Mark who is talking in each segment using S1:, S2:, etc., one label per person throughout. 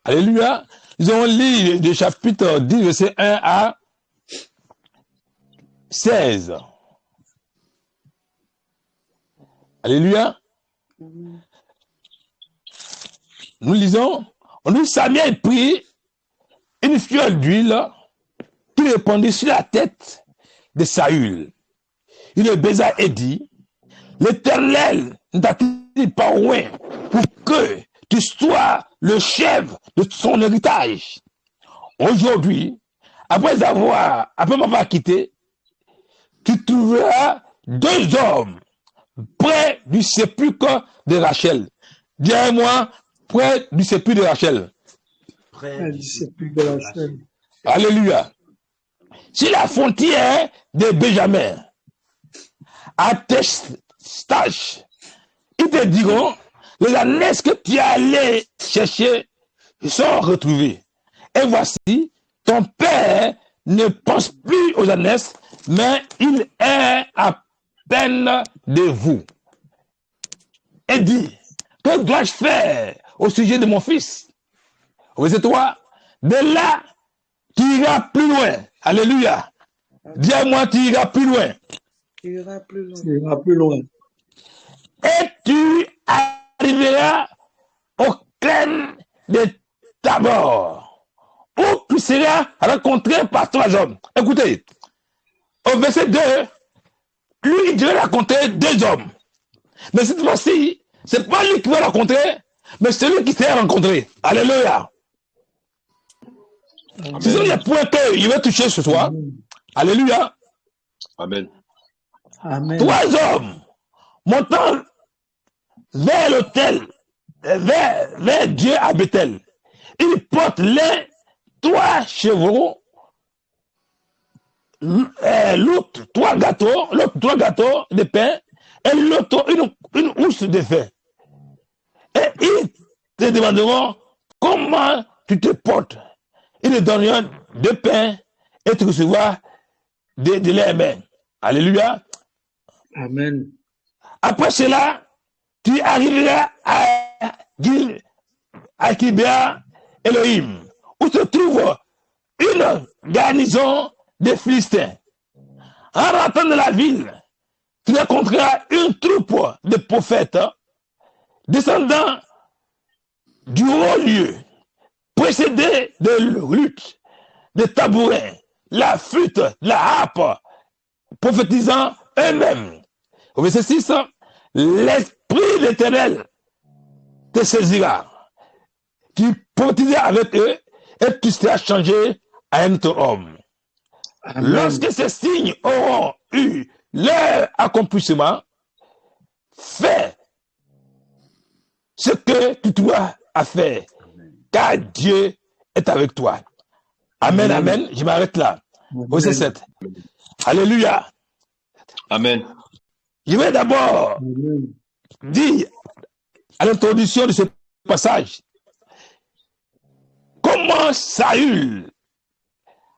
S1: Alléluia. Nous allons lire le chapitre 10, verset 1 à 16. Alléluia. Nous lisons, on dit Samuel prit une fiole d'huile qui répandit sur la tête de Saül. Il le baisa et dit, l'Éternel ne t'a-t-il pas oint pour que tu sois le chef de son héritage. Aujourd'hui, après m'avoir quitté, tu trouveras 2 hommes près du sépulcre de Rachel. Dis-moi, près du sépulcre de Rachel.
S2: Près du sépulcre de Rachel.
S1: Alléluia. Si la frontière de Benjamin à tes stages, ils te diront, les ânesses que tu es allé chercher sont retrouvées. Et voici, ton père ne pense plus aux ânesses, mais il est à peine de vous. Et dit, que dois-je faire au sujet de mon fils? Verset 3, de là, tu iras plus loin. Alléluia. Dis-moi, tu iras plus loin.
S2: Tu iras plus loin. Tu iras plus loin.
S1: Et tu arriveras au clem de Tabor, où tu seras rencontré par 3 hommes. Écoutez, au verset 2, lui, il devait rencontrer 2 hommes. Mais cette fois-ci, c'est pas lui qui va rencontrer, mais celui qui s'est rencontré. Alléluia. Ce sont les points qu'il va toucher ce soir. Alléluia.
S3: Amen.
S2: Amen.
S1: 3 hommes montant vers l'autel, vers Dieu à Bethel. Ils portent les 3 chevaux, l'autre 3 gâteaux de pain et l'autre une housse de feu. Et ils te demanderont comment tu te portes. Ils te donneront 2 pains et tu recevras de leurs mains. Alléluia.
S2: Amen.
S1: Après cela, tu arriveras à Kibéa Elohim, où se trouve une garnison de Philistins. En rentrant dans la ville, tu rencontreras une troupe de prophètes descendant du haut lieu, précédés de luttes, de tabourins, la flûte, la harpe, prophétisant eux-mêmes. Au verset 6, l'Esprit de l'Éternel te saisira. Tu prophétiseras avec eux et tu seras changé à un autre homme. Amen. Lorsque ces signes auront eu leur accomplissement, fais ce que tu dois à faire, car Dieu est avec toi. Amen, amen. Je m'arrête là. Verset 7. Alléluia.
S3: Amen.
S1: Je vais d'abord dire à l'introduction de ce passage comment Saül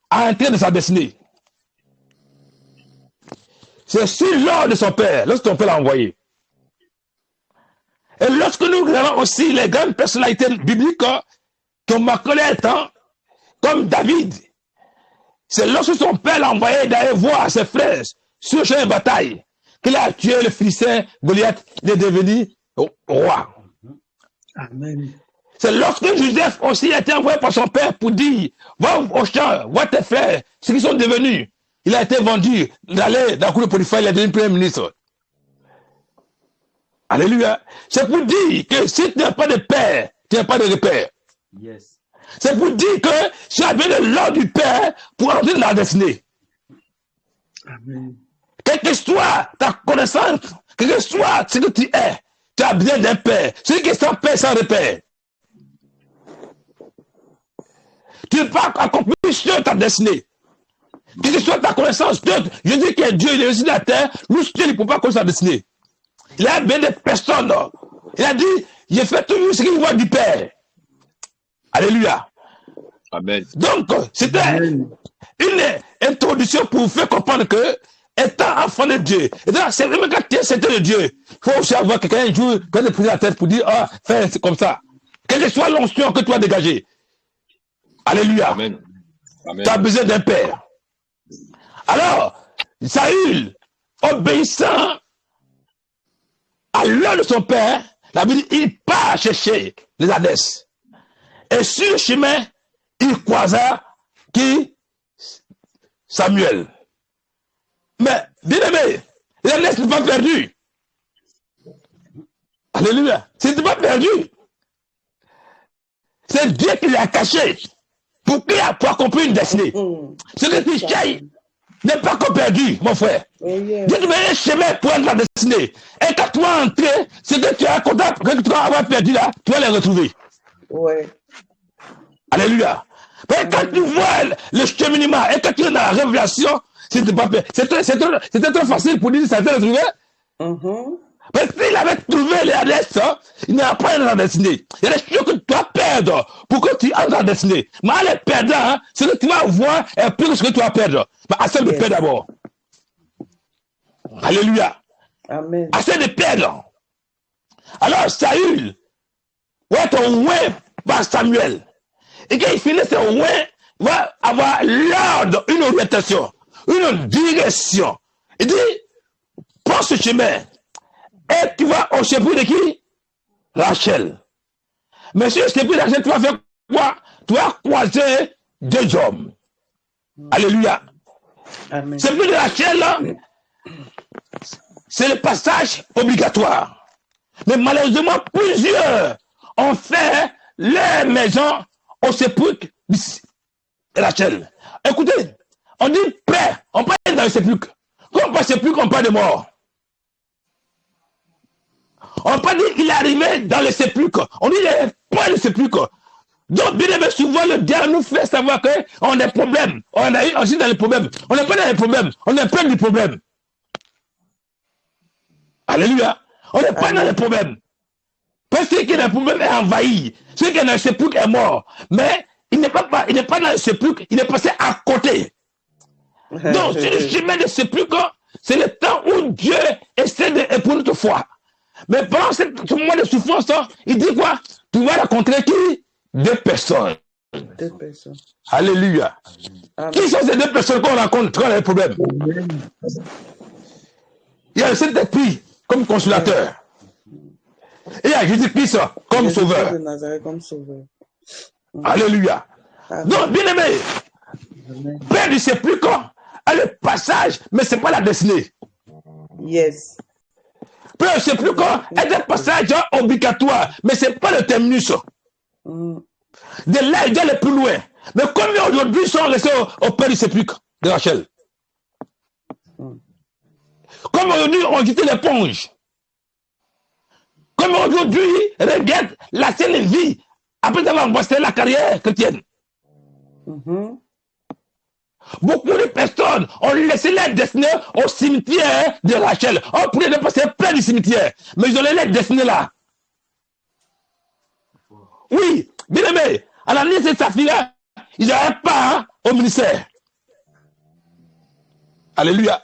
S1: a entré dans sa destinée. C'est sur l'ordre de son père, lorsque son père l'a envoyé. Et lorsque nous regardons aussi les grandes personnalités bibliques qui ont marqué leur temps, comme David, c'est lorsque son père l'a envoyé d'aller voir ses frères sur le champ de bataille qu'il a tué le Philistin Goliath, il est devenu roi. Amen. C'est lorsque Joseph aussi a été envoyé par son père pour dire, va au champ, vois tes frères, ce qu'ils sont devenus. Il a été vendu, d'aller dans le cour de Potiphar, il est devenu premier ministre. Alléluia. C'est pour dire que si tu n'as pas de père, tu n'as pas de repère.
S3: Yes.
S1: C'est pour dire que tu as besoin de l'ordre du père pour entrer dans la destinée.
S2: Amen.
S1: Quelle que soit ta connaissance, quel que soit ce que tu es, tu as besoin d'un père. Celui qui est sans père, sans repère. Tu ne peux pas accomplir sur ta destinée. Quelle que soit ta connaissance, je dis que Dieu est aussi de la terre, nous, Dieu ne peut pas connaître sa destinée. Il a bien des personnes. Il a dit, j'ai fait tout ce qu'il voit du Père. Alléluia.
S3: Amen.
S1: Donc, c'était une introduction pour vous faire comprendre que, étant enfant de Dieu, c'est même quand tu es certain de Dieu, il faut aussi avoir quelqu'un un jour, quand il prise la tête pour dire, ah, fais comme ça. Quelle que soit l'onction que tu as dégagée, Alléluia.
S3: Amen. Amen.
S1: Tu as besoin d'un père. Alors, Saül, obéissant à l'heure de son père, la Bible dit, il part chercher les Hadès. Et sur le chemin, il croisa qui? Samuel. Mais, bien aimé, les Hadès n'est pas perdu. Alléluia. C'est pas perdu. C'est Dieu qui l'a caché pour qu'il ait accomplir une destinée. Ce que tu cherches n'est pas encore perdu, mon frère. Dieu te met un chemin pour être la destinée. Et quand tu vas entrer, ce que tu as contact, que tu vas avoir perdu là, tu vas les retrouver.
S4: Ouais.
S1: Alléluia. Mais quand tu vois le cheminement et quand tu es dans la révélation, c'était pas perdu. C'était trop facile pour dire que ça t'a retrouvé. Parce qu'il avait trouvé les adresses, il n'y a pas dans la destinée. Il y a des choses que tu dois perdre pour que tu entres dans la destinée. Mais en les perdant, ce que tu vas voir est plus que ce que tu vas perdre. Mais assez de perdre d'abord. Alléluia.
S4: Amen.
S1: Assez de perdre. Alors Saül, ouais, ton ouin par Samuel. Et quand il finit son ouin, il va avoir l'ordre, une orientation, une direction. Il dit, prends ce chemin. Et tu vas au sepulcre de qui? Rachel. Mais sur le sepulcre de Rachel, tu vas faire quoi? Tu vas croiser deux hommes. Alléluia.
S4: Amen.
S1: Sepulcre de Rachel, là, c'est le passage obligatoire. Mais malheureusement, plusieurs ont fait leur maison au sepulcre de Rachel. Écoutez, on dit paix, on parle dans le sepulcre. Quand on parle de sepulcre, on parle de mort. On peut dire qu'il est arrivé dans le sépulcre. On dit qu'il n'est pas le sépulcre. Donc, bien aimé, souvent, le diable nous fait savoir qu'on a des problèmes. On est aussi dans les problèmes. On n'est pas dans les problèmes. On est plein de problèmes. Alléluia. On n'est pas dans les problèmes. Parce que celui qui a des problèmes est envahi. Celui qui est dans le sépulcre est mort. Mais il n'est pas dans le sépulcre. Il est passé à côté. Donc, c'est le chemin de sépulcre. C'est le temps où Dieu essaie d'éprouver notre foi. Mais pendant ce moment de souffrance, il dit quoi? Tu vas rencontrer qui? Deux personnes.
S4: Deux personnes.
S1: Alléluia. Amen. Qui sont ces deux personnes qu'on rencontre quand on a des problèmes? Il y a le Saint-Esprit comme consolateur. Et il y a Jésus-Christ comme sauveur.
S4: De Nazareth comme sauveur.
S1: Alléluia. Amen. Donc, bien aimé, Père du sépulcre a le passage, mais ce n'est pas la destinée.
S4: Yes.
S1: Père du sépulcre est un passage obligatoire, mais ce n'est pas le terminus. De là, il doit aller plus loin. Mais combien aujourd'hui sont restés au Père du sépulcre de Rachel? Comme aujourd'hui, on quitté l'éponge. Comme aujourd'hui, regarde la seule vie après avoir embrassé la carrière chrétienne. Beaucoup de personnes ont laissé leur destinée au cimetière de Rachel. On pourrait passer plein du cimetière, mais ils ont laissé leur destinée là. Oui, bien aimé, à la nièce de sa fille, ils n'avaient pas au ministère. Alléluia.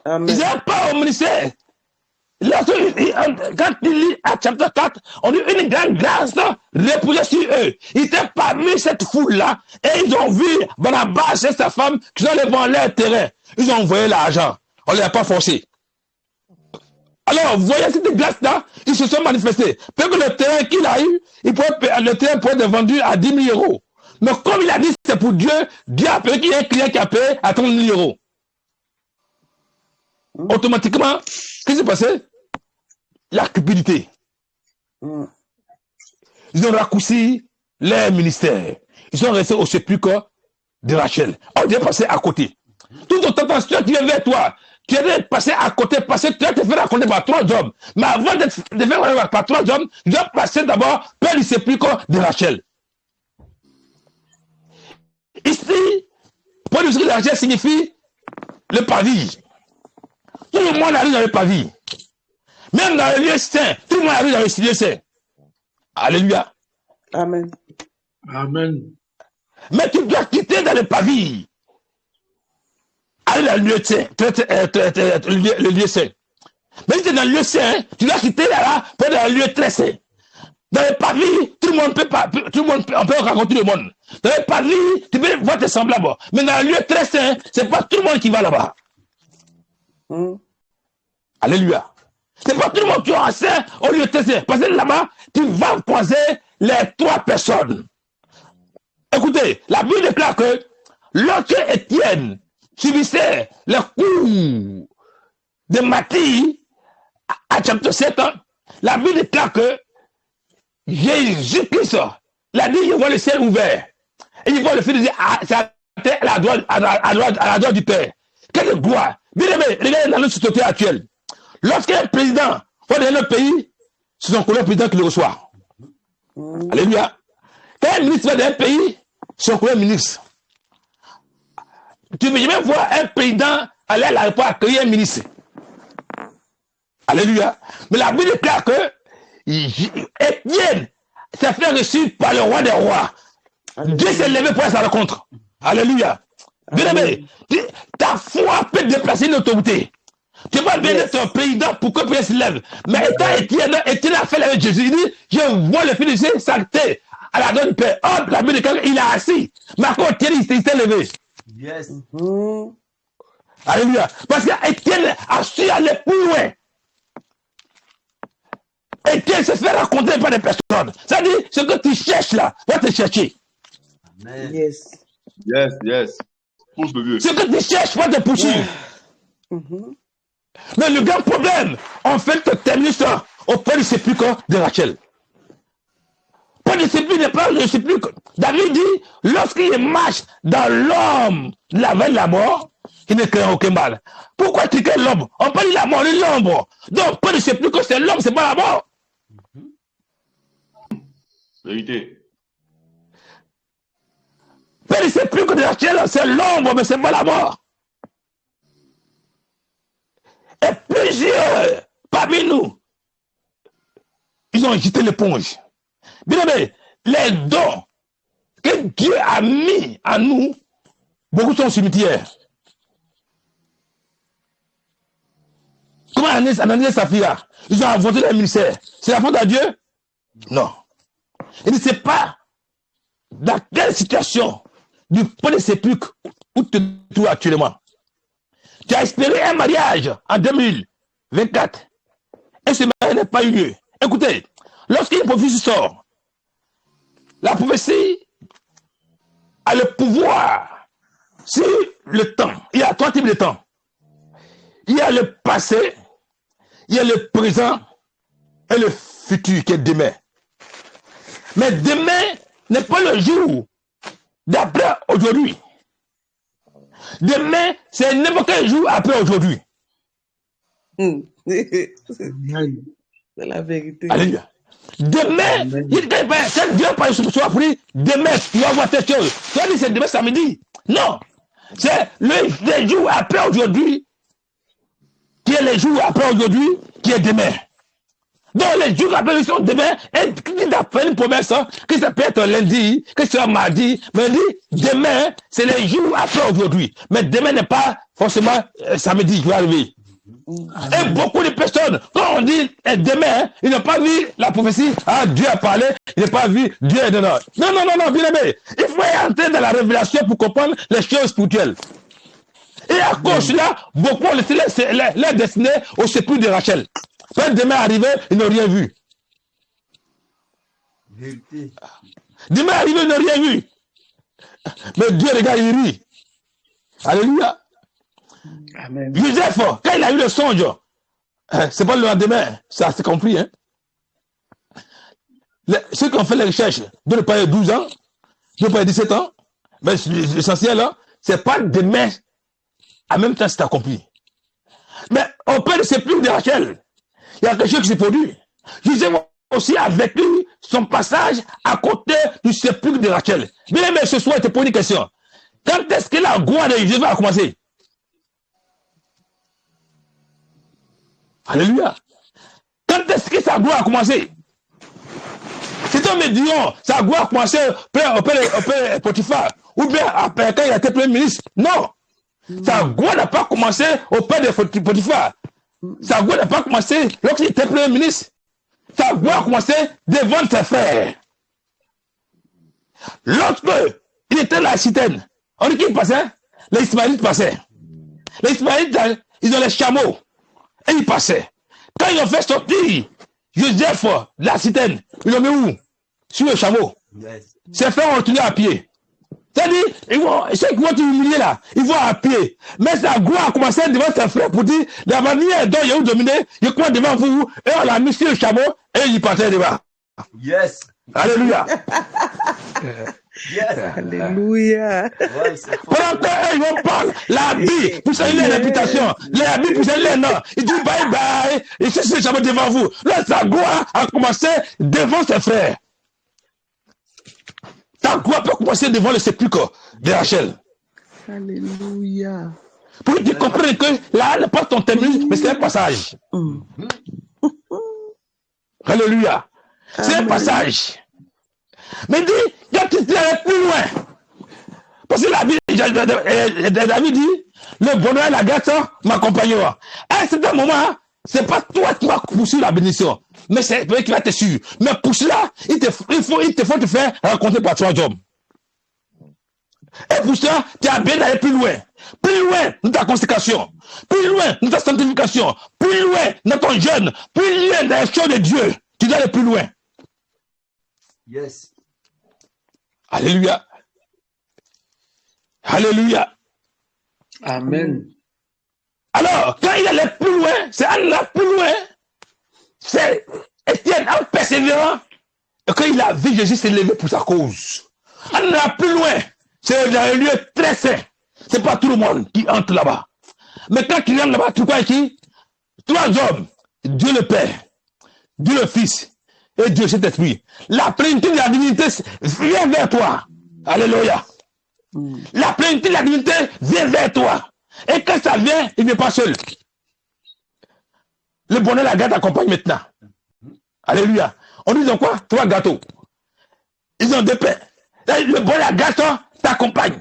S1: Amen. Ils n'avaient pas au ministère. Là, quand il lit à chapitre 4, on dit une grande grâce reposait sur eux. Ils étaient parmi cette foule-là et ils ont vu Barnabas et sa femme qui sont allés vendre leur terrain. Ils ont envoyé l'argent. On ne les a pas forcés. Alors, vous voyez cette grâce-là, ils se sont manifestés. Peut-être que le terrain qu'il a eu, le terrain pourrait être vendu à 10 000 euros. Mais comme il a dit c'est pour Dieu, Dieu a payé qu'il y a un client qui a payé à 30 000 euros. Automatiquement, qu'est-ce qui s'est passé? La cupidité. Ils ont raccourci leur ministère. Ils sont restés au sépulcre de Rachel. On est passé à côté. Toute ton attention qui vient vers toi, tu es passé à côté parce que tu as été fait raconter par 3 hommes. Mais avant de faire raconter par 3 hommes, tu dois passer d'abord par le sépulcre de Rachel. Ici, pour le sépulcre de Rachel signifie le pavis. Tout le monde arrive dans le pavis. Même dans le lieu saint, tout le monde arrive dans le lieu saint. Alléluia.
S4: Amen.
S2: Amen.
S1: Mais tu dois quitter dans le pavis. Aller dans le lieu saint, le lieu saint. Mais si tu es dans le lieu saint, tu dois quitter là pour aller dans le lieu très saint. Dans le pavis, tout le monde peut, on peut rencontrer le monde. Dans les parvis, tu peux voir tes semblables. Mais dans le lieu très saint, c'est pas tout le monde qui va là-bas. Alléluia. C'est pas tout le monde qui aura saint au lieu très saint. Parce que là-bas, tu vas croiser les 3 personnes. Écoutez, la Bible déclare que lorsque Étienne subissait les coups de Matthieu à chapitre 7, la Bible déclare que Jésus-Christ, il a dit, je vois le ciel ouvert. Et il voit le Fils de Dieu à la droite du Père. Quelle gloire. Bien aimé, regardez dans notre société actuelle. Lorsqu'un président va dans notre pays, c'est son collègue président qui le reçoit. Alléluia. Quand un ministre va dans un pays, c'est son collègue ministre. Tu veux jamais voir un président aller à l'aéroport accueillir un ministre. Alléluia. Mais la Bible déclare que Étienne s'est fait reçu par le roi des rois. Alléluia. Dieu s'est levé pour sa rencontre. Alléluia. Bien aimé, ta foi peut déplacer une autorité. Tu vas bien être un président pour que le président se lève. Mais étant Étienne a fait avec Jésus. Il dit, je vois le Fils de Dieu s'arrêter à la droite du Père. Hop, la Bible déclare qu'il est assis. Mais quand Étienne, il s'est levé.
S3: Yes.
S1: Alléluia. Parce qu'Étienne a su aller plus loin. Étienne se fait raconter par des personnes. Ça dit, ce que tu cherches là, va te chercher.
S3: Amen.
S4: Yes.
S3: Yes, yes. Pousse le vieux.
S1: Ce que tu cherches, va te poursuivre. Mais le grand problème, en fait, tu termines ça auprès du sépulcre de Rachel. Pas de sépulcre, n'est pas le sépulcre. David dit, lorsqu'il marche dans l'homme de la veille de la mort, il ne craint aucun mal. Pourquoi tu crains l'homme? On parle de la mort, de l'ombre. Donc, pas de sépulcre, c'est l'homme, c'est pas la mort.
S3: Vérité.
S1: Pas de sépulcre de Rachel, c'est l'ombre, mais c'est pas la mort. Et plusieurs parmi nous, ils ont jeté l'éponge. Bien aimé, les dons que Dieu a mis à nous, beaucoup sont au cimetière. Comment Ananias et Saphira, ils ont inventé leur ministère. C'est la faute à Dieu? Non. Il ne sait pas dans quelle situation du point de sépulcre où tu te trouves actuellement. Tu as espéré un mariage en 2024 et ce mariage n'a pas eu lieu. Écoutez, lorsqu'une prophétie sort, la prophétie a le pouvoir sur le temps. Il y a 3 types de temps. Il y a le passé, il y a le présent et le futur qui est demain. Mais demain n'est pas le jour d'après aujourd'hui. Demain, c'est n'importe quel jour après aujourd'hui.
S4: C'est la vérité.
S1: Alléluia. Demain, quand Dieu parle sur toi pour dire, demain, tu vas voir telle chose. Tu vas dire, c'est demain samedi. Non. C'est le jour après aujourd'hui, qui est le jour après aujourd'hui, qui est demain. Donc, les jours après sont demain, et qui t'a fait une promesse, que ça peut être lundi, que ça soit mardi, mais dit, demain, c'est les jours après aujourd'hui. Mais demain n'est pas forcément samedi qui va arriver. Et beaucoup de personnes, quand on dit demain, ils n'ont pas vu la prophétie, ah, Dieu a parlé, ils n'ont pas vu Dieu est dedans. Non, bien aimé. Il faut entrer dans la révélation pour comprendre les choses spirituelles. Et à cause de cela, beaucoup ont laissé leur destinée au sépulcre de Rachel. Quand demain arrivé, ils n'ont rien vu.
S3: Vérité.
S1: Demain arrivé, ils n'ont rien vu. Mais Dieu, regarde, il rit. Alléluia.
S2: Amen.
S1: Joseph, quand il a eu le songe, c'est pas le lendemain, ça c'est compris. Hein? Ceux qui ont fait les recherches, de ne pas avoir 12 ans, de ne pas avoir 17 ans, mais l'essentiel, hein, c'est pas demain, en même temps c'est accompli. Mais on peut c'est plus de Rachel. Il y a quelque chose qui s'est produit. Joseph aussi a vécu son passage à côté du sépulcre de Rachel. Bien aimé, ce soir, je te pose une question. Quand est-ce que la gloire de Joseph a commencé? Alléluia. Quand est-ce que sa gloire a commencé? C'est un médium, sa gloire a commencé auprès de Potiphar, ou bien après quand il a été premier ministre. Non. Sa gloire n'a pas commencé auprès de Potiphar. Sa gloire n'a pas commencé lorsqu'il était premier ministre. Sa gloire a commencé devant ses frères. Lorsque il était à la citerne. On dit qu'il passait, les Ismaélites passaient. Les Ismaélites, ils ont les chameaux. Et ils passaient. Quand ils ont fait sortir Joseph de la citerne, ils l'ont mis où? Sur le chameau. Ses frères ont retourné à pied. C'est-à-dire, ceux qui vont t'humilier là, ils vont à pied. Mais sa gloire a commencé devant ses frères pour dire, la manière dont ils ont dominé, ils croient devant vous, et on l'a mis sur le chameau, et ils partaient devant.
S3: Yes.
S1: Alléluia.
S3: Yes.
S4: Alléluia.
S3: Ouais, c'est fort.
S1: Pendant qu'ils vont parler, l'habit, pour saluer les réputations, l'habit pour saluer les noms, il dit bye bye, et c'est ce chameau devant vous. Là, sa gloire a commencé devant ses frères. Ta gloire peut commencer devant le sépulcre de Rachel.
S4: Alléluia.
S1: Pour que tu comprennes que là, n'est pas ton terminus, mais c'est un passage. Alléluia. C'est un passage. Mais dis, quand tu iras plus loin, parce que la Bible, David dit, le bonheur et la grâce m'accompagneront. À un certain moment, c'est pas toi qui vas poursuivre la bénédiction, mais c'est toi qui va te suivre. Mais pour cela, il te faut te faire rencontrer par 3 hommes. Et pour cela, tu as bien d'aller plus loin dans ta consécration, plus loin dans ta sanctification, plus loin dans ton jeûne, plus loin dans les choses de Dieu. Tu dois aller plus loin.
S3: Yes.
S1: Alléluia. Alléluia.
S2: Amen.
S1: Alors, quand il allait plus loin, c'est en allant plus loin, c'est Étienne en persévérant, et quand il a vu Jésus s'élever pour sa cause. En allant plus loin, c'est dans un lieu très saint. C'est pas tout le monde qui entre là-bas. Mais quand tu rentres là-bas, tu crois qui? 3 hommes, Dieu le Père, Dieu le Fils et Dieu cet esprit. La plénitude de la divinité vient vers toi. Alléluia. La plénitude de la divinité vient vers toi. Et quand ça vient, il ne vient pas seul. Le bonheur, la garde t'accompagne maintenant. Alléluia. On dit donc quoi? 3 gâteaux. Ils ont 2 pains. Le bonheur, la garde t'accompagne.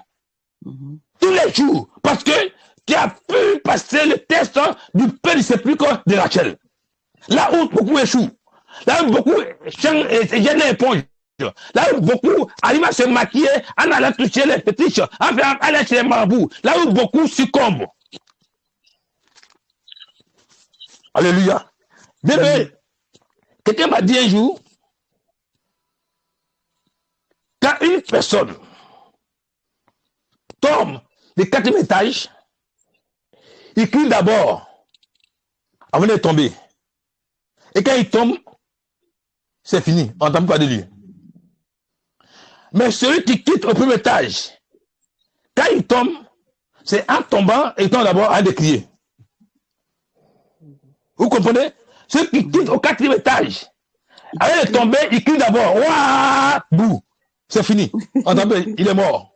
S1: Tous les jours. Parce que tu as pu passer le test du pain du sépulcre de Rachel. Là où beaucoup échouent. Là où beaucoup gênent l'éponge. Là où beaucoup arrivent à se maquiller en allant toucher les fétiches, en allant chez les marabouts. Là où beaucoup succombent. Alléluia. Bébé, quelqu'un m'a dit un jour, quand une personne tombe du 4e étage, il crie d'abord avant de tomber. Et quand il tombe, c'est fini, on n'entend pas de lui. Mais celui qui quitte au 1er étage, quand il tombe, c'est en tombant, il tombe d'abord à décrier. Vous comprenez? Celui qui quitte au 4e étage, avant de tomber, il crie d'abord, ouah, bouh, c'est fini. On entend pas, il est mort.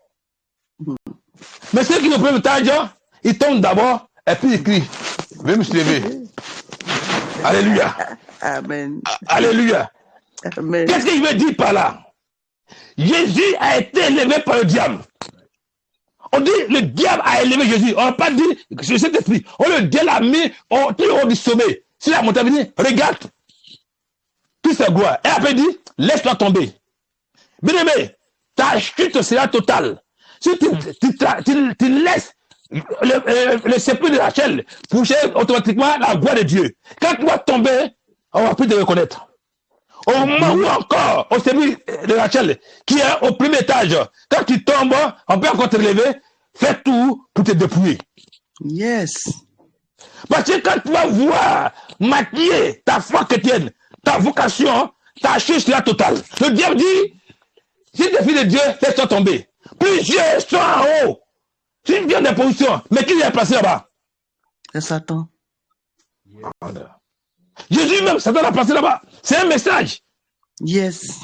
S1: Mais celui qui est au 1er étage, il tombe d'abord, et puis il crie, vais me lever. Alléluia.
S4: Amen.
S1: Alléluia.
S4: Amen.
S1: Qu'est-ce qu'il veut dire par là? Jésus a été élevé par le diable. On dit le diable a élevé Jésus. On n'a pas dit c'est cet esprit. On le diable l'a mis au haut du sommet. C'est la montagne. Regarde. Tout sa gloire. Et après il dit, laisse-toi tomber. Bien aimé, ta chute sera totale. Si tu laisses le sépulcre de Rachel toucher automatiquement la gloire de Dieu. Quand tu vas tomber, on va plus te reconnaître. Au moment où encore, au sépulcre de Rachel, qui est au 1er étage, quand tu tombes, on peut encore te relever, fais tout pour te dépouiller.
S4: Yes.
S1: Parce que quand tu vas voir maquiller ta foi chrétienne, ta vocation, ta chute sera totale. Le diable dit, si tu es fils de Dieu, laisse-toi tomber. Plusieurs sont en haut. C'est une bien de position. Mais qui est placé là-bas?
S4: C'est Satan.
S1: Jésus même, Satan l'a placé là-bas. C'est un message.
S4: Yes.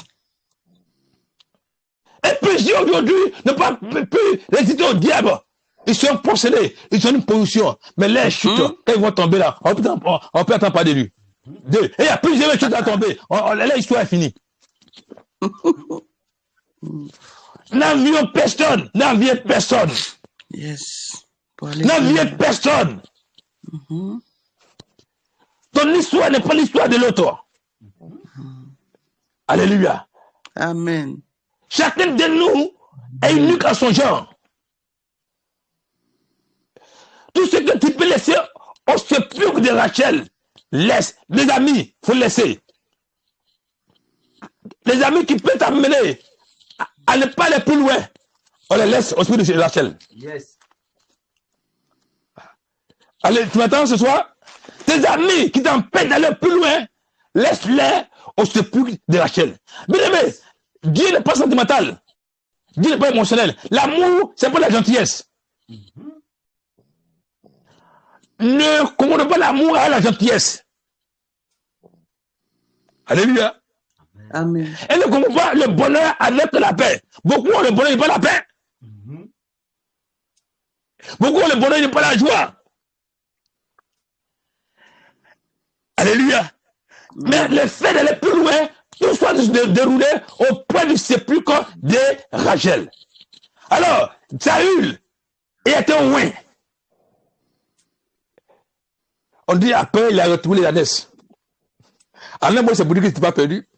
S1: Et plusieurs aujourd'hui ne peuvent plus résister au diable. Ils sont possédés. Ils ont une position. Mais les chutes, quand ils vont tomber là, on peut attendre pas de lui. Et il y a plusieurs chutes à tomber. L'histoire est finie. N'envions personne. N'enviez personne.
S4: Yes.
S1: N'enviez personne. Ton histoire n'est pas l'histoire de l'autre. Alléluia.
S4: Amen.
S1: Chacun de nous est unique à son genre. Tout ce que tu peux laisser au sépulcre de Rachel, laisse. Les amis, il faut laisser. Les amis qui peuvent t'amener à ne pas aller plus loin, on les laisse au sépulcre de Rachel.
S3: Yes.
S1: Allez, tu m'attends ce soir? Tes amis qui t'empêchent d'aller plus loin, laisse-les au sépulcre de Rachel. Bien aimé, Dieu n'est pas sentimental. Dieu n'est pas émotionnel. L'amour, c'est pas la gentillesse. Ne commande pas l'amour à la gentillesse. Alléluia.
S4: Amen.
S1: Et ne commande pas le bonheur avec la paix. Beaucoup ont le bonheur et pas la paix. Beaucoup ont le bonheur et pas la joie. Alléluia. Mais le fait d'aller plus loin, tout soit déroulé auprès du sépulcre de Rachel. Alors, Saül était loin. On dit après, il a retrouvé les ânesses. En un mot, c'est pour dire qu'il n'était pas perdu.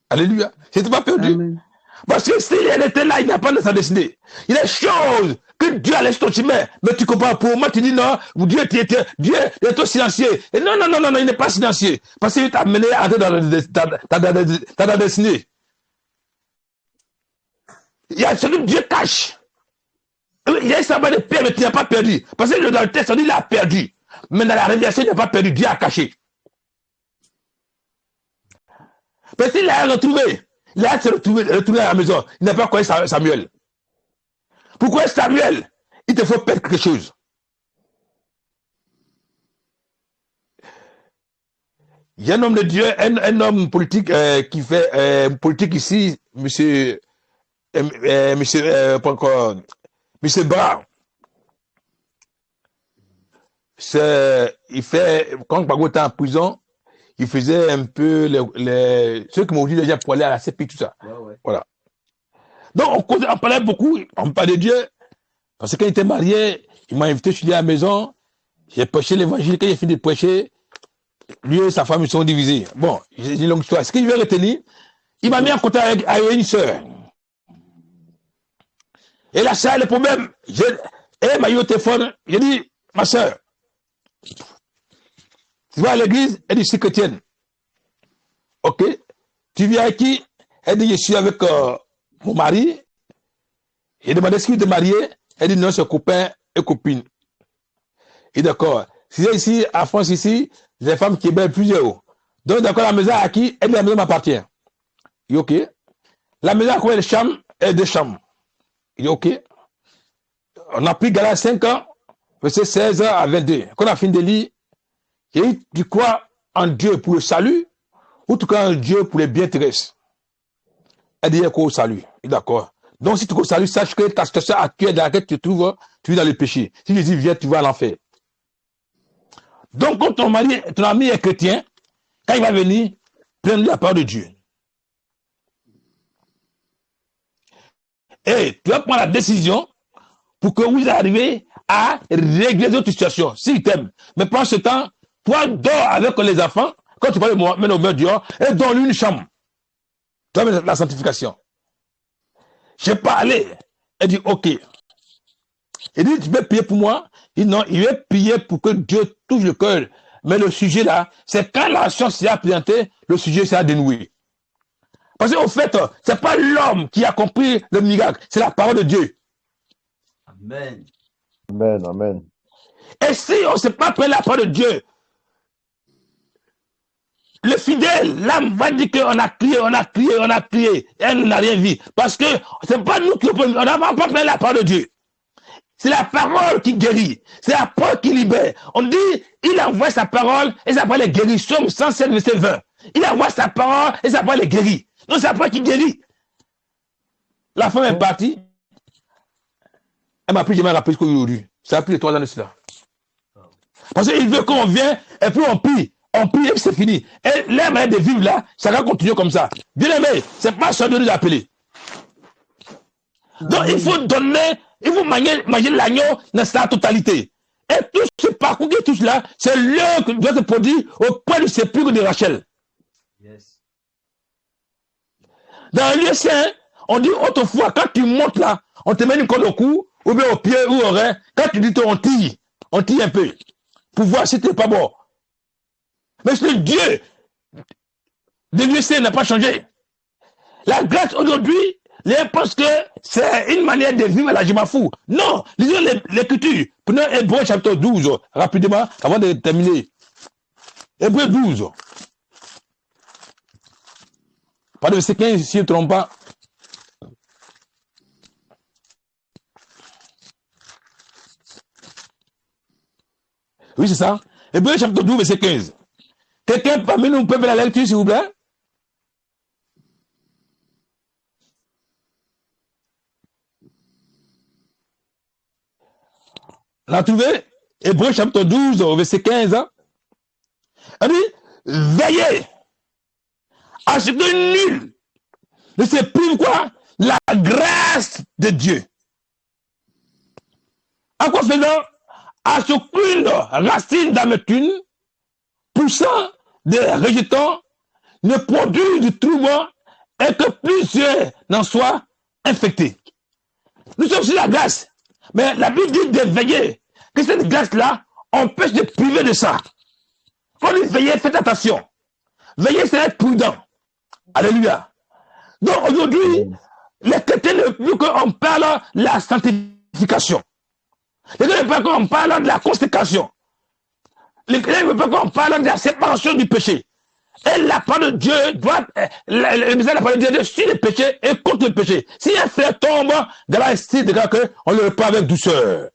S1: Alléluia. Il n'était pas perdu.
S4: Amen.
S1: Parce que s'il était là, il n'a pas de sa destinée. Il y a des choses que Dieu a laissé ton chemin. Mais tu comprends, pour moi, tu dis non, Dieu est trop silencieux. Et non, il n'est pas silencieux. Parce qu'il t'a amené à entrer dans ta destinée. Il y a ce que Dieu cache. Il y a un sabbat de paix, mais tu n'as pas perdu. Parce que dans le texte, on dit qu'il a perdu. Mais dans la révélation, il n'a pas perdu. Dieu a caché. Parce qu'il l'a retrouvé. Il a retrouvé à la maison. Il n'a pas connu Samuel. Pourquoi Samuel? Il te faut perdre quelque chose. Il y a un homme de Dieu, un homme politique qui fait politique ici, monsieur Bras. Il fait, quand Bago était en prison, il faisait un peu ceux qui m'ont dit déjà pour aller à la CPI, tout ça.
S3: Ouais.
S1: Voilà. Donc, on parlait beaucoup, on parlait de Dieu. Parce que quand il était marié, il m'a invité chez lui à la maison. J'ai prêché l'évangile. Quand il a fini de prêcher, lui et sa femme, ils sont divisés. Bon, j'ai une longue histoire. Ce que je vais retenir, il m'a mis en contact avec une sœur. Et la sœur, le problème, elle m'a eu au téléphone, j'ai dit, ma sœur, tu vas à l'église? Elle dit, je suis chrétienne. Ok. Tu viens avec qui? Elle dit, je suis avec mon mari. J'ai demandé si tu es marié. Elle dit, non, c'est copain et copine. Et d'accord. Si c'est ici, en France, ici, les femmes qui belles plusieurs. Donc, d'accord, la maison à qui? Elle dit, la maison m'appartient. Il dit, ok. La maison a combien de chambres? Elle a 2 chambres. Il dit, ok. On a pris Galates 5 ans, verset 16 à 22. Quand on a fini de lire, il dit, tu crois en Dieu pour le salut, ou tu crois en Dieu pour les biens terrestres? Elle dit, quoi au salut? Il dit, d'accord. Donc, si tu crois au salut, sache que ta situation actuelle dans laquelle tu te trouves, tu vis dans le péché. Si Jésus vient, tu vas à l'enfer. Donc, quand ton ami est chrétien, quand il va venir, prends la parole de Dieu. Et tu vas prendre la décision pour que vous arriviez à régler votre situation, s'il t'aime. Mais prends ce temps, toi, dors avec les enfants, quand tu vas le mettre au mur dehors, et donne-lui une chambre. Tu vas mettre la sanctification. Je n'ai pas allé. Elle dit, ok. Il dit, tu peux prier pour moi? Il dit, non, il veut prier pour que Dieu touche le cœur. Mais le sujet là, c'est quand la science s'est présentée, le sujet s'est dénoué. Parce qu'au fait, ce n'est pas l'homme qui a compris le miracle, c'est la parole de Dieu.
S3: Amen.
S2: Amen.
S1: Et si on ne sait pas prendre la parole de Dieu, le fidèle, l'âme va dire qu'on a crié, et elle n'a rien vu. Parce que ce n'est pas nous qui on n'a pas prendre la parole de Dieu. C'est la parole qui guérit. C'est la parole qui libère. On dit, il envoie sa parole et sa parole est guérie. Somme 107, verset 20. Il envoie sa parole et sa parole est guérie. Donc c'est la parole qui guérit. La femme est partie. Elle m'a pris, je m'ai rappelé aujourd'hui. Ça a pris 3 ans de cela. Parce qu'il veut qu'on vienne et puis on prie. On prie et puis c'est fini. Et les manières de vivre là, ça va continuer comme ça. Bien aimé, c'est pas ça de nous appeler. Donc il faut donner, il faut manger l'agneau dans sa totalité. Et tout ce parcours qui est tout cela, c'est l'heure que doit se produire auprès du sépulcre de Rachel.
S3: Yes.
S1: Dans le lieu saint, On dit autrefois, quand tu montes là, on te met une corde au cou, ou bien au pied, ou au rein. Quand tu dis on tire un peu, pour voir si tu n'es pas mort. Mais le Dieu de l'USC n'a pas changé. La grâce aujourd'hui, les gens pensent que c'est une manière de vivre à la Jimafou. Non, lisons l'écriture. Prenons Hébreux chapitre 12, rapidement, avant de terminer. Hébreux 12. Pas de verset 15, si je ne me trompe pas. Oui, c'est ça. Hébreux chapitre 12, verset 15. Quelqu'un parmi nous peut faire la lecture, s'il vous plaît? On a trouvé Hébreux chapitre 12, verset 15. On dit, veillez à ce que nul ne se prive quoi? La grâce de Dieu. En quoi faisant? À ce qu'une racine d'amertume, poussant des rejetons, ne produit du trouble et que plusieurs n'en soient infectés. Nous sommes sur la grâce. Mais la Bible dit de veiller. Que cette grâce-là empêche de priver de ça. Quand on dit veiller, faites attention. Veiller, c'est être prudent. Alléluia. Donc aujourd'hui, les chrétiens ne veulent qu'on parle de la sanctification. Les chrétiens ne veulent pas qu'on parle de la consécration. Les chrétiens ne veulent pas qu'on parle de la séparation du péché. Et la parole de Dieu doit, le message de la parole de Dieu sur le péché et contre le péché. Si un frère tombe, Galates dit qu'on le reprend avec douceur.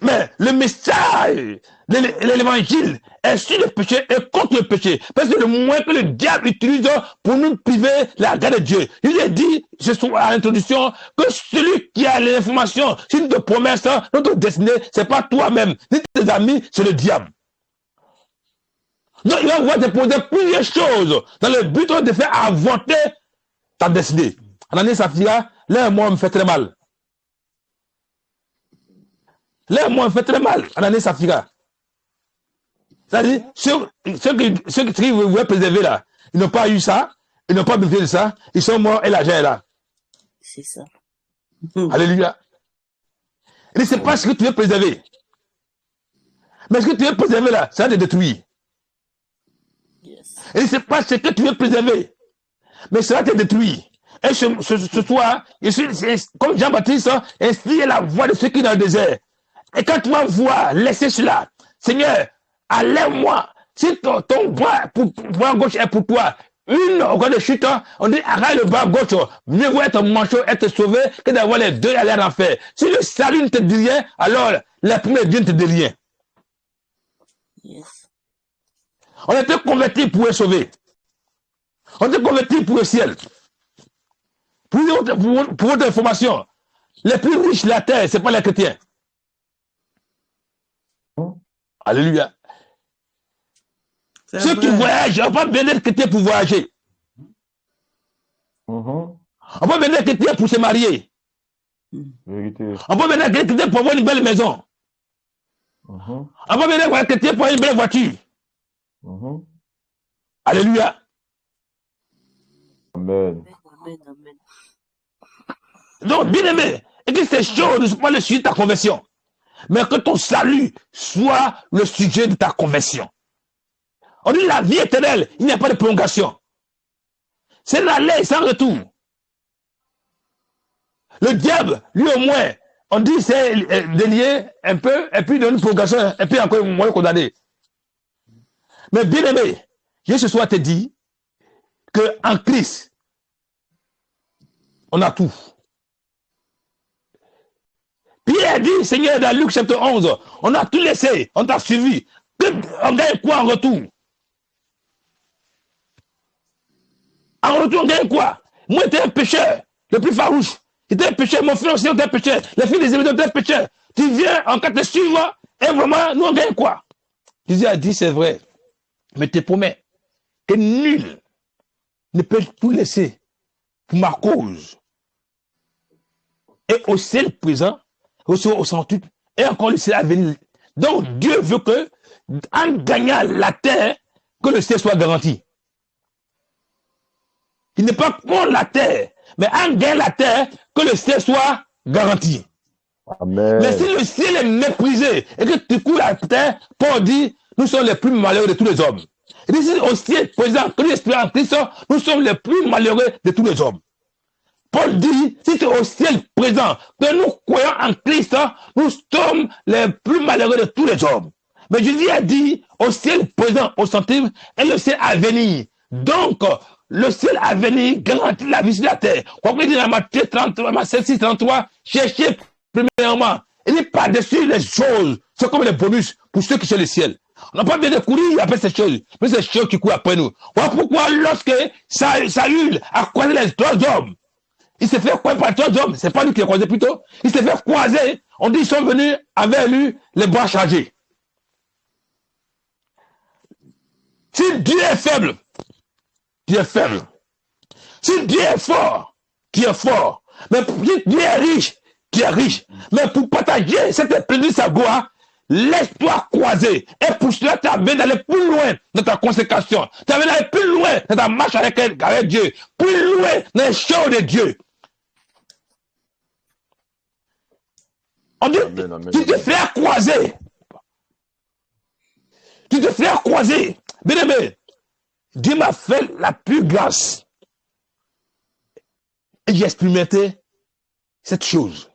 S1: Mais le message de l'évangile est sur le péché et contre le péché. Parce que le moyen que le diable utilise pour nous priver la grâce de Dieu. Il a dit, ce soir à l'introduction, que celui qui a l'information sur notre promesse, notre destinée, c'est pas toi-même, ni tes amis, c'est le diable. Donc il va pouvoir te poser plusieurs choses dans le but de faire avorter ta destinée. Ananias Saphira, là, moi, me fait très mal. Là, moi, me fait très mal, Ananias Saphira. C'est-à-dire, ceux qui voulaient préserver là, ils n'ont pas eu ça, ils n'ont pas bénéficié de ça, ils sont morts et l'argent est là.
S5: C'est ça.
S1: Alléluia. Et c'est pas ce que tu veux préserver. Mais ce que tu veux préserver là, ça va te détruire.
S5: Yes.
S1: Et c'est pas ce que tu veux préserver. Mais ça va te détruire. Et ce soir, je suis comme Jean-Baptiste, inspire la voix de ceux qui sont dans le désert. Et quand tu vas voir, laissez cela. Seigneur, enlève-moi. Si ton bras gauche est pour toi, une organe de chute, on dit arrête le bras gauche. Mieux vaut être manchot, être sauvé, que d'avoir les deux à l'air d'enfer. Si le salut ne te dit rien, alors la première Dieu ne te dit rien.
S5: Yes.
S1: On était convertis pour être sauvés. On était convertis pour le ciel. Pour votre information, les plus riches de la terre, ce n'est pas les chrétiens. Alléluia. Ceux qui voyagent, on va venir chrétien pour voyager. On va venir chrétien pour se marier.
S6: Vérité.
S1: On va venir chrétien pour avoir une belle maison. On va venir chrétien pour avoir une belle voiture. Alléluia.
S6: Amen.
S5: Amen, amen.
S1: Donc, bien aimé, et que ces choses ne soient pas le sujet de ta conversion, mais que ton salut soit le sujet de ta conversion. On dit la vie éternelle, il n'y a pas de prolongation. C'est l'aller sans retour. Le diable, lui au moins, on dit c'est délié un peu, et puis donne une prolongation, et puis encore moins condamné. Mais bien aimé, je ce soir te dis qu'en Christ, on a tout. Pierre dit, Seigneur, dans Luc chapitre 11, on a tout laissé, on t'a suivi. On gagne quoi en retour? En retour, on gagne quoi? Moi, j'étais un pécheur, le plus farouche. J'étais un pécheur, mon frère aussi était un pécheur. Les filles des événements étaient un pécheur. Tu viens en cas de suivre, et vraiment, nous, on gagne quoi? Jésus a dit, c'est vrai. Mais je te promets que nul ne peut tout laisser pour ma cause. Et au ciel présent, au centuple, et encore le ciel à venir. Donc Dieu veut que, en gagnant la terre, que le ciel soit garanti. Il n'est pas contre la terre, Mais en gagnant la terre, que le ciel soit garanti.
S6: Amen.
S1: Mais si le ciel est méprisé et que tu cours la terre, Paul dit, nous sommes les plus malheureux de tous les hommes. Il dit, si au ciel présent, que l'esprit en Christ, nous sommes les plus malheureux de tous les hommes. Paul dit, si c'est au ciel présent, que nous croyons en Christ, nous sommes les plus malheureux de tous les hommes. Mais Jésus a dit, au ciel présent, au centime, et le ciel à venir. Donc, le ciel à venir garantit la vie sur la terre. Quand il dit dans Matthieu 6, 33, cherchez premièrement, il dit par-dessus les choses, c'est comme les bonus pour ceux qui cherchent le ciel. On n'a pas besoin de courir après ces choses, mais ces choses qui courent après nous. Voilà pourquoi lorsque Saül a croisé les trois hommes, il s'est fait croiser par trois hommes, c'est pas lui qui a croisé plutôt, il s'est fait croiser, on dit qu'ils sont venus avec lui les bras chargés. Si Dieu est faible, tu es faible. Si Dieu est fort, tu es fort. Mais si Dieu est riche, tu es riche. Mais pour partager cette plénitude sa gloire, laisse-toi croiser. Et pour cela, tu as besoin d'aller plus loin dans ta consécration. Tu as besoin d'aller plus loin dans ta marche avec Dieu. Plus loin dans les choses de Dieu. On dit, tu te fais croiser. Tu te fais croiser. Bien aimé, Dieu m'a fait la plus grâce. Et j'ai expérimenté cette chose.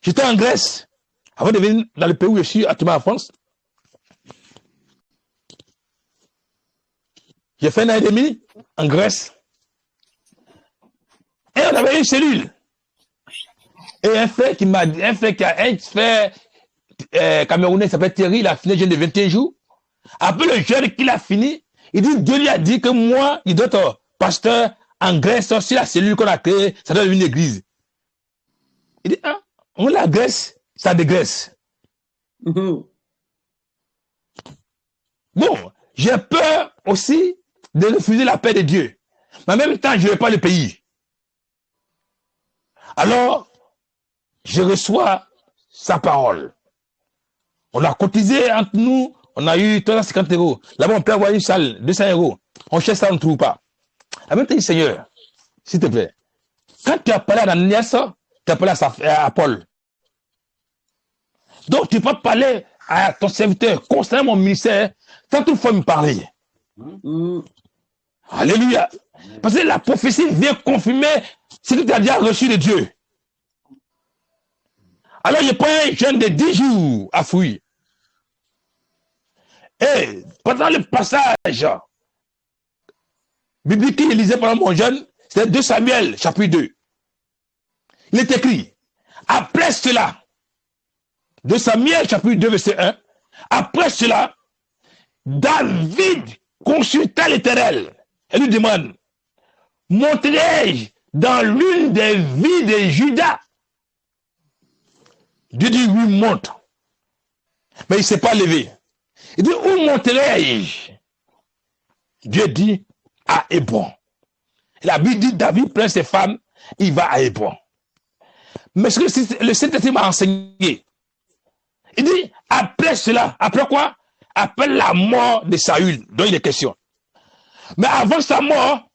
S1: J'étais en Grèce, avant de venir dans le pays où je suis actuellement en France. J'ai fait 1 an et demi en Grèce. Et on avait une cellule. Et un frère qui m'a dit, un frère camerounais, il s'appelle Thierry, il a fini jeune de 21 jours. Après le jeûne qu'il a fini, il dit, Dieu lui a dit que moi, il doit être pasteur en Grèce, sur la cellule qu'on a créée, ça doit être une église. Il dit, ah, on la Grèce, ça dégraisse. Bon, j'ai peur aussi de refuser la paix de Dieu. Mais en même temps, je ne veux pas le pays. Alors, je reçois sa parole. On a cotisé entre nous, on a eu 350 €. Là-bas, on peut avoir une salle, 200 €. On cherche ça, on ne trouve pas. En même temps, Seigneur, s'il te plaît, quand tu as parlé à Ananias, tu as parlé à Paul. Donc, tu peux parler à ton serviteur, concernant mon ministère, sans toutefois me parler. Alléluia. Parce que la prophétie vient confirmer ce que tu as déjà reçu de Dieu. Alors, je prends un jeûne de 10 jours à fouiller. Et pendant le passage biblique qu'il lisait pendant mon jeûne, c'était 2 Samuel, chapitre 2. Il est écrit, après cela, 2 Samuel, chapitre 2, verset 1, après cela, David consulta l'Éternel et lui demande, monterai-je dans l'une des villes de Juda? Dieu dit, oui, monte. Mais il ne s'est pas levé. Il dit, où monterai-je? Dieu dit, à Hébron. La Bible dit, David prend ses femmes, il va à Hébron. Mais ce que le Saint-Esprit m'a enseigné, il dit, après cela, après quoi? Après la mort de Saül, dont il est question. Mais avant sa mort,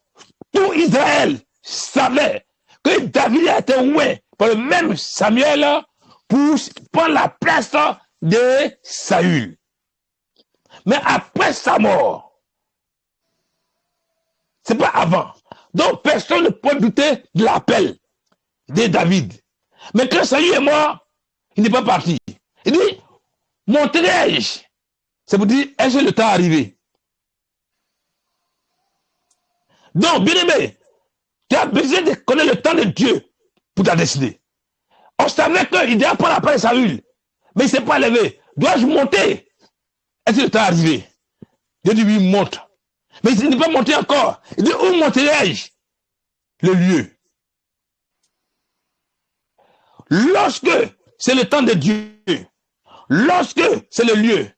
S1: tout Israël savait que David a été oué par le même Samuel pour prendre la place de Saül. Mais après sa mort, c'est pas avant. Donc personne ne peut douter de l'appel de David. Mais quand Saül est mort, il n'est pas parti. Il dit, monterai-je? C'est pour dire, est-ce que le temps est arrivé? Donc, bien aimé, tu as besoin de connaître le temps de Dieu pour ta destinée. On savait qu'il devait prendre la place de Saül, mais il ne s'est pas levé. Dois-je monter? Est-ce que le temps est arrivé? Dieu dit, oui, monte. Mais il n'est pas monté encore. Il dit, où monterai-je? Le lieu. Lorsque c'est le temps de Dieu, lorsque c'est le lieu,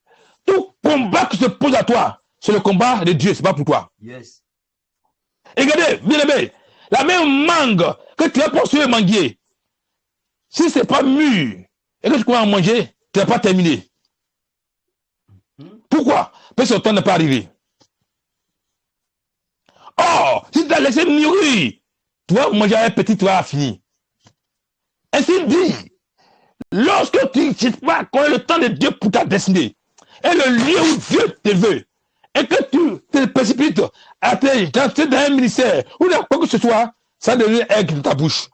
S1: tout combat qui se pose à toi, c'est le combat de Dieu, c'est pas pour toi.
S3: Yes.
S1: Et regardez, bien aimé, la même mangue que tu as poursuivi le manguier, si ce n'est pas mûr et que tu commences à manger, tu n'as pas terminé. Pourquoi? Parce que ton temps n'est pas arrivé. Or, si tu as laissé mûrir tu vas manger un petit, tu vas finir. Ainsi dit, lorsque tu ne sais pas qu'on a le temps de Dieu pour ta destinée, et le lieu où Dieu te veut, et que tu te précipites à te dans un ministère, ou dans quoi que ce soit, ça devient aigle dans ta bouche.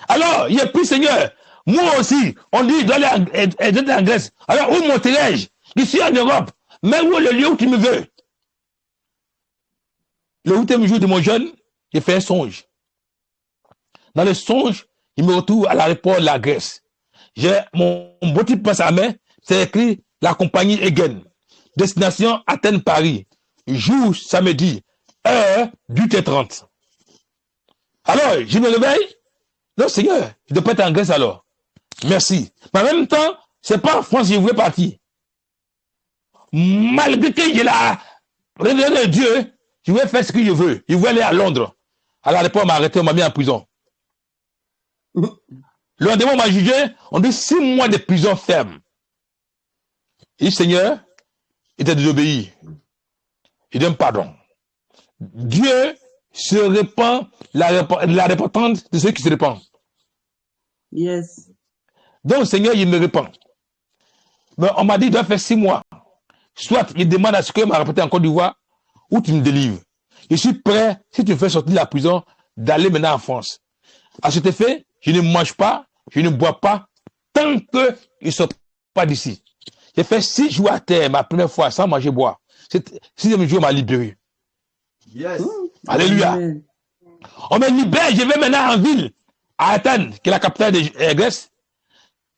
S1: Alors, il n'y a plus Seigneur. Moi aussi, on dit, je dois aller en Grèce. Alors, où monterai-je? Je suis en Europe. Mais où est le lieu où tu me veux? Le 8e jour de mon jeûne, j'ai fait un songe. Dans le songe, il me retrouve à l'aéroport de la Grèce. J'ai mon petit passe à main, c'est écrit la compagnie Egen. Destination Athènes-Paris. Jour samedi, heure 8h30. Alors, je me réveille. Non, Seigneur, je ne dois pas être en Grèce alors. Merci. Mais en même temps, c'est pas en France que je voulais partir. Malgré que j'ai la révélation de Dieu, je voulais faire ce que je veux. Je voulais aller à Londres. À l'aéroport, on m'a arrêté, on m'a mis en prison. Le lendemain, on m'a jugé, on dit 6 mois de prison ferme. Et Seigneur, il t'a désobéi. Il donne pardon. Dieu se répand la repentance de ceux qui se répandent.
S2: Yes.
S1: Donc, Seigneur, il me répand. Mais on m'a dit, il doit faire 6 mois. Soit il demande à ce que m'a répété en Côte d'Ivoire, ou tu me délivres. Je suis prêt, si tu me fais sortir de la prison, d'aller maintenant en France. À cet effet, je ne mange pas, je ne bois pas, tant qu'ils ne sortent pas d'ici. J'ai fait 6 jours à terre, ma première fois, sans manger, boire. Cet 6e jour, on m'a libéré.
S3: Yes.
S1: Alléluia.
S2: Amen.
S1: On me libère, je vais maintenant en ville, à Athènes, qui est la capitale de Grèce.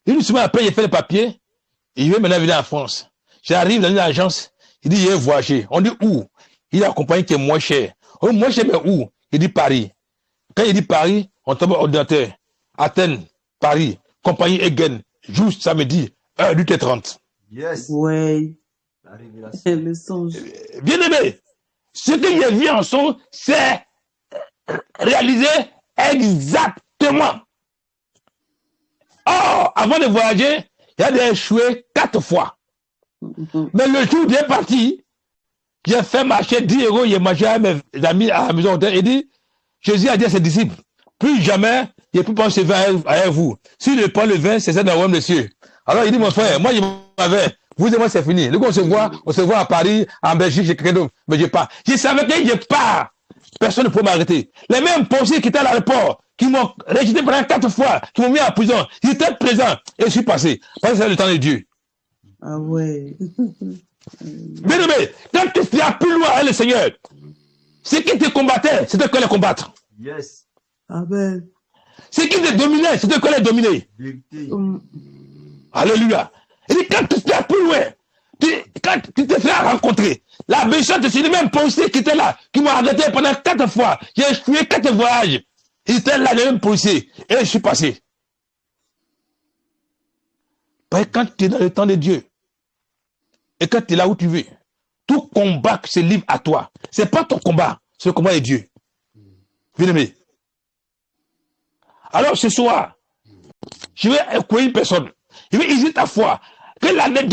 S1: Une semaine après, j'ai fait les papiers, et je vais maintenant venir en France. J'arrive dans une agence, il dit, il est voyagé. On dit où? Il a une compagnie qui est moins chère. Oh, moins cher, mais où? Il dit Paris. Quand il dit Paris, on tombe au ordinateur. Athènes, Paris, compagnie Egen, jour samedi, heure 8h30.
S3: Yes.
S2: Ouais.
S3: La révélation.
S2: Le songe.
S1: Bien aimé, ce que j'ai vu en son, c'est réalisé exactement. Or, avant de voyager, il y a des échoué 4 fois. Mais le jour où il est parti, j'ai fait marcher 10 €, j'ai mangé à mes amis à la maison d'hôtel et dit, Jésus a dit à ses disciples, plus jamais, il ne peut pas se faire avec vous. S'il ne prend le vin, c'est ça dans le royaume des cieux. Alors il dit, mon frère, moi je m'avais, vous et moi c'est fini. Le coup on se voit à Paris, en Belgique, chez quelqu'un d'autre, mais je pars. Je savais que je pars. Personne ne peut m'arrêter. Les mêmes policiers qui étaient à l'aéroport, qui m'ont rejeté pendant 4 fois, qui m'ont mis en prison, ils étaient présents et je suis passé. Parce que c'est le temps de Dieu.
S2: Ah ouais.
S1: Bien aimé, quand tu es plus loin avec le Seigneur, ce qui te combattait, c'était quoi les combattre.
S3: Yes.
S2: Amen.
S1: Ce qui te dominait, c'était quoi les dominer.
S3: Vérité.
S1: Alléluia. Et dit, quand tu es plus loin, quand tu te fais rencontrer, la bénédiction, c'est les mêmes policiers qui étaient là, qui m'ont arrêté pendant 4 fois. J'ai échoué 4 voyages. Ils étaient là, les mêmes policiers. Et je suis passé. Parce que quand tu es dans le temps de Dieu, et quand tu es là où tu veux, tout combat se livre à toi. Ce n'est pas ton combat, c'est le combat de Dieu. Bien-aimé. Alors ce soir, je vais écouter une personne. Je vais utiliser ta foi. Que l'année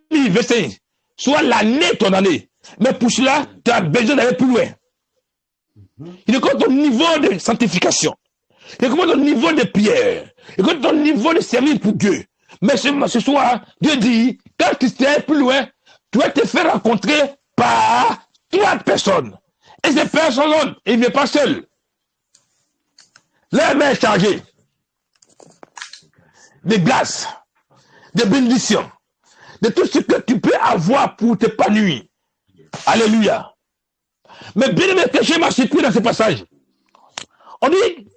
S1: 2025 soit l'année de ton année. Mais pour cela, tu as besoin d'aller plus loin. Il est comme ton niveau de sanctification. Il est comme ton niveau de prière. Il est comme ton niveau de service pour Dieu. Mais ce soir, Dieu dit, quand tu seras plus loin, tu vas te faire rencontrer par 3 personnes. Et ces personnes, ils ne viennent pas seuls. Leur main est chargée de grâce, de bénédiction, de tout ce que tu peux avoir pour t'épanouir. Alléluia. Mais bien aimé, que je m'a surpris dans ce passage. On dit,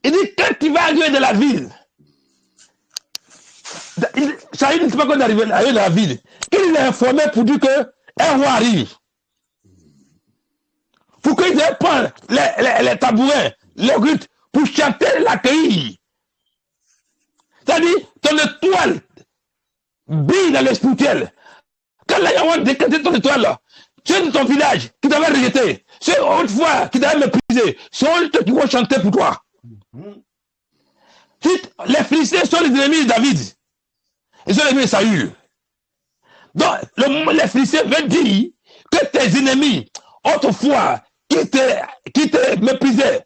S1: il dit, quand tu vas arriver dans la ville, ça ne sait pas quand arriver dans la ville, il est informé pour dire qu'un roi arrive. Pour qu'ils prennent les tabourets, les luttes, pour chanter l'accueil. C'est-à-dire, ton étoile brille dans le spirituel. Quand la Yahweh décrète ton étoile là, ceux de ton village qui t'avaient rejeté, ceux autrefois qui t'avaient méprisé, sont eux qui vont chanter pour toi. Les Philistins sont les ennemis de David. Ils sont les ennemis de Saül. Donc, les Philistins veulent dire que tes ennemis, autrefois, qui te méprisaient,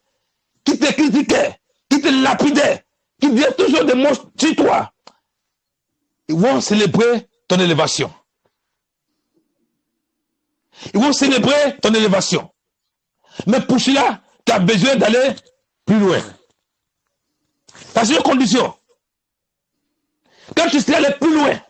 S1: qui te critiquaient, qui te lapidaient, qui disaient toujours des mots sur toi, ils vont célébrer ton élévation. Ils vont célébrer ton élévation. Mais pour cela, tu as besoin d'aller plus loin. C'est une condition. Quand tu seras allé plus loin,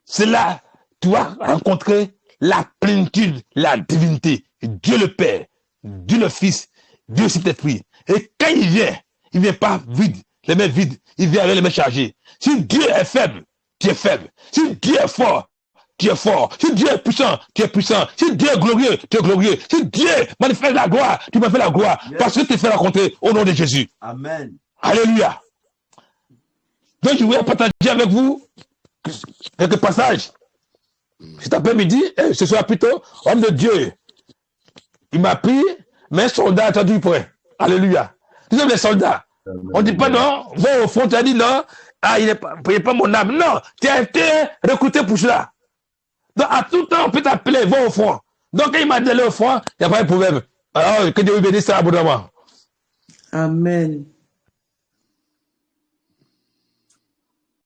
S1: c'est là que tu vas rencontrer la plénitude, la divinité. Dieu le Père, Dieu le Fils, Dieu le Saint-Esprit. Et quand il vient pas vide, les mains vides, il vient avec les mains chargées. Si Dieu est faible, tu es faible. Si Dieu est fort, tu es fort. Si Dieu est puissant, tu es puissant. Si Dieu est glorieux, tu es glorieux. Si Dieu manifeste la gloire, tu manifestes la gloire.
S3: Yes.
S1: Parce que tu te fais rencontrer au nom de Jésus.
S3: Amen.
S1: Alléluia. Donc je voulais partager avec vous quelques passages. Cet après-midi, ce soir plutôt, homme de Dieu, il m'a pris, mais un soldat a attendu près. Alléluia. Nous sommes les soldats. On ne dit pas non, va au fond, tu as dit non, ah, il n'est pas mon âme. Non, tu as été recruté pour cela. Donc à tout temps, on peut t'appeler, va au fond. Donc quand il m'a dit aller au fond, il n'y a pas de problème. Alors que Dieu vous bénisse abondamment.
S2: Amen.